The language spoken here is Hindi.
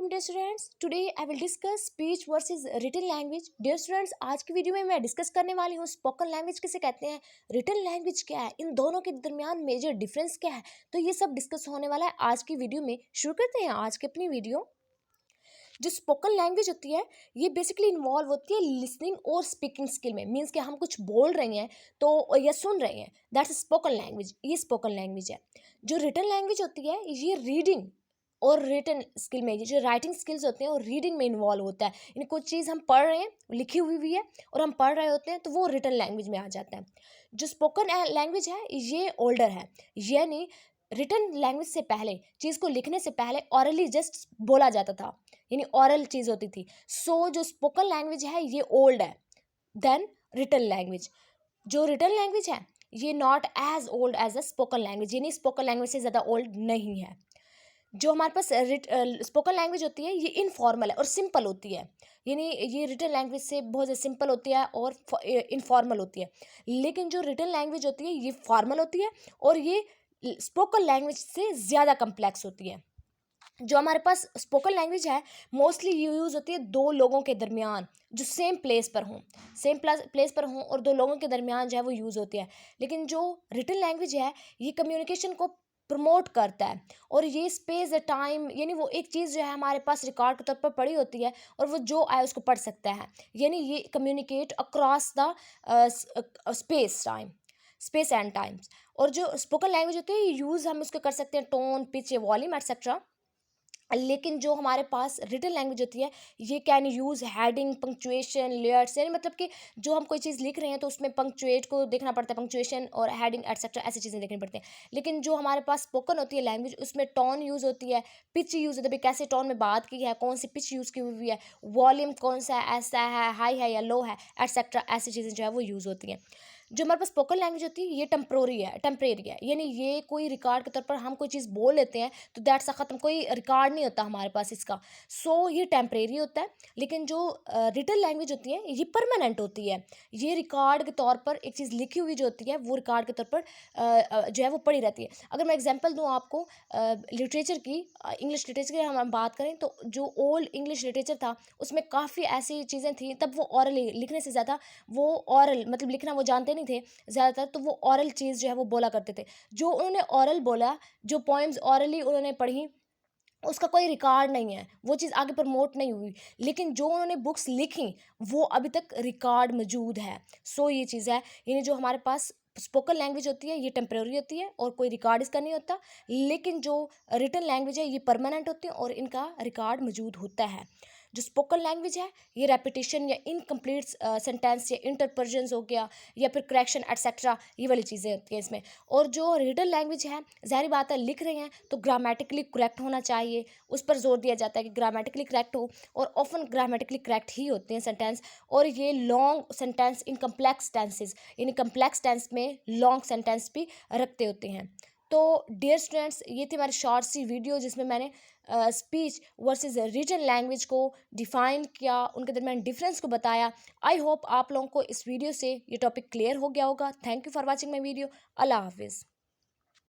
Welcome dear students. Today I will discuss speech versus written language. Dear students, आज की वीडियो में मैं डिस्कस करने वाली हूँ स्पोकन लैंग्वेज किसे कहते हैं, रिटन लैंग्वेज क्या है, इन दोनों के दरमियान मेजर डिफरेंस क्या है। तो ये सब डिस्कस होने वाला है आज की वीडियो में। शुरू करते हैं आज की अपनी वीडियो। जो स्पोकन लैंग्वेज होती है ये बेसिकली इन्वॉल्व होती है लिसनिंग और स्पीकिंग स्किल में। मीन्स कि हम कुछ बोल रहे हैं तो या सुन रहे हैं, दैट्स स्पोकन लैंग्वेज, ये स्पोकन लैंग्वेज है। जो रिटन लैंग्वेज होती है ये रीडिंग और रिटन स्किल में, ये जो राइटिंग स्किल्स होते हैं और रीडिंग में इन्वॉल्व होता है। यानी कोई चीज़ हम पढ़ रहे हैं, लिखी हुई भी है और हम पढ़ रहे होते हैं तो वो रिटन लैंग्वेज में आ जाता है। जो स्पोकन लैंग्वेज है ये ओल्डर है, यानी रिटन लैंग्वेज से पहले, चीज़ को लिखने से पहले ऑरली जस्ट बोला जाता था, यानी ऑरल चीज़ होती थी। सो जो स्पोकन लैंग्वेज है ये ओल्ड है देन रिटन लैंग्वेज। जो रिटन लैंग्वेज है ये not as old as a spoken language, यानी स्पोकन लैंग्वेज से ज़्यादा ओल्ड नहीं है। जो हमारे पास स्पोकन लैंग्वेज होती है ये इनफॉर्मल है और सिंपल होती है, यानी ये रिटन लैंग्वेज से बहुत ज़्यादा सिंपल होती है और इनफॉर्मल होती है। लेकिन जो रिटन लैंग्वेज होती है ये फॉर्मल होती है और ये स्पोकन लैंग्वेज से ज़्यादा कम्प्लेक्स होती है। जो हमारे पास स्पोकन लैंग्वेज है मोस्टली यूज़ होती है दो लोगों के दरमियान जो सेम प्लेस पर हों, प्लेस पर हों और दो लोगों के दरमियान जो है वो यूज़ होती है। लेकिन जो रिटन लैंग्वेज है ये कम्युनिकेशन को प्रमोट करता है और ये स्पेस टाइम, यानी वो एक चीज़ जो है हमारे पास रिकॉर्ड के तौर पर पड़ी होती है और वो जो आए उसको पढ़ सकता है, यानी ये communicate across the space and times. और जो स्पोकन लैंग्वेज होती है यूज़ हम उसको कर सकते हैं टोन, पिच, वॉल्यूम एटसेट्रा। लेकिन जो हमारे पास रिटन लैंग्वेज होती है ये can use heading, punctuation, layers, यानी मतलब कि जो हम कोई चीज़ लिख रहे हैं तो उसमें पंक्चुएट को देखना पड़ता है, पंक्चुएशन और हेडिंग एटसेट्रा ऐसी चीज़ें देखनी पड़ती हैं। लेकिन जो हमारे पास स्पोकन होती है लैंग्वेज उसमें टोन यूज़ होती है, पिच यूज़ होती है, कैसे टोन में बात की है, कौन सी पिच यूज़ की हुई है, वॉल्यूम कौन सा है, ऐसा है, हाई है या लो है एटसेट्रा, ऐसी चीज़ें जो है वो यूज़ होती हैं। जो हमारे पास स्पोकन लैंग्वेज होती है ये टेम्परेरी है, यानी ये कोई रिकॉर्ड के तौर पर हम कोई चीज़ बोल लेते हैं तो दैट्स ख़त्म, कोई रिकॉर्ड नहीं होता हमारे पास इसका। सो ये टेम्परेरी होता है। लेकिन जो रिटन लैंग्वेज होती है ये परमानेंट होती है, ये रिकॉर्ड के तौर पर एक चीज़ लिखी हुई जो होती है वो रिकॉर्ड के तौर पर जो है वो पड़ी रहती है। अगर मैं एग्जांपल दूँ आपको लिटरेचर की, इंग्लिश लिटरेचर की हम बात करें तो जो ओल्ड इंग्लिश लिटरेचर था उसमें काफ़ी ऐसी चीज़ें थी, तब वो ऑरली लिखने से ज़्यादा वो ऑरल मतलब लिखना वो जानते नहीं थे ज़्यादातर, तो वो ऑरल चीज़ जो है वो बोला करते थे। जो उन्होंने ऑरल बोला, जो पोएम्स ऑरली उन्होंने पढ़ी उसका कोई रिकॉर्ड नहीं है, वो चीज़ आगे प्रमोट नहीं हुई। लेकिन जो उन्होंने बुक्स लिखी वो अभी तक रिकॉर्ड मौजूद है। सो ये चीज़ है, यानी जो हमारे पास स्पोकन लैंग्वेज होती है ये टेम्परेरी होती है और कोई रिकॉर्ड इसका नहीं होता। लेकिन जो रिटन लैंग्वेज है ये परमानेंट होती है और इनका रिकॉर्ड मौजूद होता है। जो स्पोकन लैंग्वेज है ये रेपिटेशन या इनकम्प्लीट सेंटेंस या इंटरपर्जन्स हो गया या फिर करेक्शन एटसेट्रा, ये वाली चीज़ें होती हैं इसमें। और जो रिटन लैंग्वेज है ज़ाहिर बात है लिख रहे हैं तो ग्रामेटिकली करेक्ट होना चाहिए, उस पर जोर दिया जाता है कि ग्रामेटिकली करेक्ट हो, और ऑफन ग्रामेटिकली करेक्ट ही होते हैं सेंटेंस। और ये long sentence in complex tenses, यानी कम्प्लेक्स टेंस में लॉन्ग सेंटेंस भी रखते होते हैं। तो डियर स्टूडेंट्स, ये थी हमारी शॉर्ट सी वीडियो जिसमें मैंने स्पीच वर्सेस रिटन लैंग्वेज को डिफ़ाइन किया, उनके दरमियान डिफरेंस को बताया। आई होप आप लोगों को इस वीडियो से ये टॉपिक क्लियर हो गया होगा। Thank you for watching my video. अल्लाह हाफिज़।